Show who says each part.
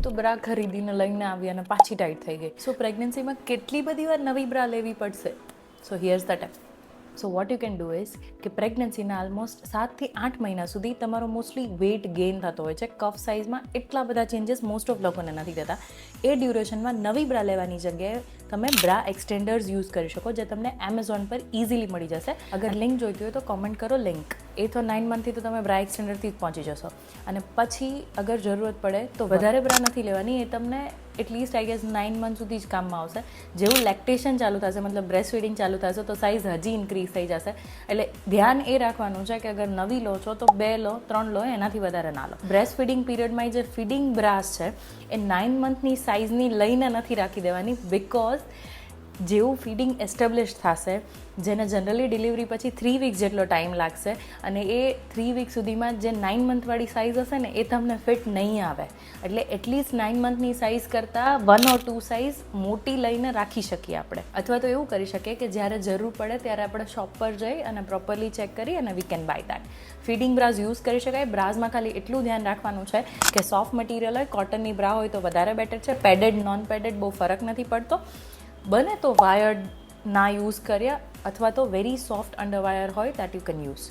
Speaker 1: તો બ્રા ખરીદીને લઈને આવી અને પાછી ટાઈટ થઈ ગઈ. સો પ્રેગ્નન્સીમાં કેટલી બધી વાર નવી બ્રા લેવી પડશે? So here's the tape. So what you can do is કે પ્રેગ્નન્સીના ઓલમોસ્ટ 7 થી 8 મહિના સુધી તમારો મોસ્ટલી વેઇટ ગેઇન થતો હોય છે. કફ સાઇઝમાં એટલા બધા ચેન્જીસ મોસ્ટ ઓફ લોકોને નથી થતા. એ ડ્યુરેશનમાં નવી બ્રા લેવાની જગ્યાએ તમે બ્રા એક્સટેન્ડર્સ યુઝ કરી શકો, જે તમને એમેઝોન પર ઇઝીલી મળી જશે. અગર લિંક જોઈતી હોય તો કોમેન્ટ કરો લિંક. 8 or 9 મંથથી તો તમે બ્રા એક્સટેન્ડરથી જ પહોંચી જશો. અને પછી અગર જરૂરત પડે તો વધારે બ્રા નથી લેવાની. એ તમને એટલીસ્ટ આઈ ગેસ 9 મંથ સુધી જ કામમાં આવશે. જેવું લેક્ટેશન ચાલુ થશે, મતલબ બ્રેસ્ટ ફીડિંગ ચાલુ થશે, તો સાઇઝ હજી ઇન્ક્રીઝ થઈ જશે. એટલે ધ્યાન એ રાખવાનું છે કે અગર નવી લો છો તો 2 લો, 3 લો, એનાથી વધારે ના લો. બ્રેસ્ટ ફીડિંગ પીરિયડમાં જે ફીડિંગ બ્રાસ છે એ 9 મંથની સાઇઝની લઈને નથી રાખી દેવાની, બિકોઝ જેવું ફીડિંગ એસ્ટેબ્લિશ થશે, જેને જનરલી ડિલિવરી પછી 3 વીક્સ જેટલો ટાઈમ લાગશે, અને એ 3 વીક સુધીમાં જે 9 મંથવાળી સાઇઝ હશે ને એ તમને ફિટ નહીં આવે. એટલે એટલીસ્ટ 9 મંથની સાઇઝ કરતાં 1 or 2 સાઇઝ મોટી લઈને રાખી શકીએ આપણે. અથવા તો એવું કરી શકીએ કે જ્યારે જરૂર પડે ત્યારે આપણે શોપ પર જઈ અને પ્રોપરલી ચેક કરી અને we can buy that. Feeding bras use કરી શકાય. બ્રાઝમાં ખાલી એટલું ધ્યાન રાખવાનું છે કે સોફ્ટ મટીરિયલ હોય, કોટનની બ્રા હોય તો વધારે બેટર છે. પેડેડ, નોન પેડેડ બહુ ફરક નથી પડતો. બને તો વાયર્ડ ના યુઝ કર્યા, અથવા તો વેરી સોફ્ટ અંડરવાયર હોય દેટ યુ કેન યુઝ.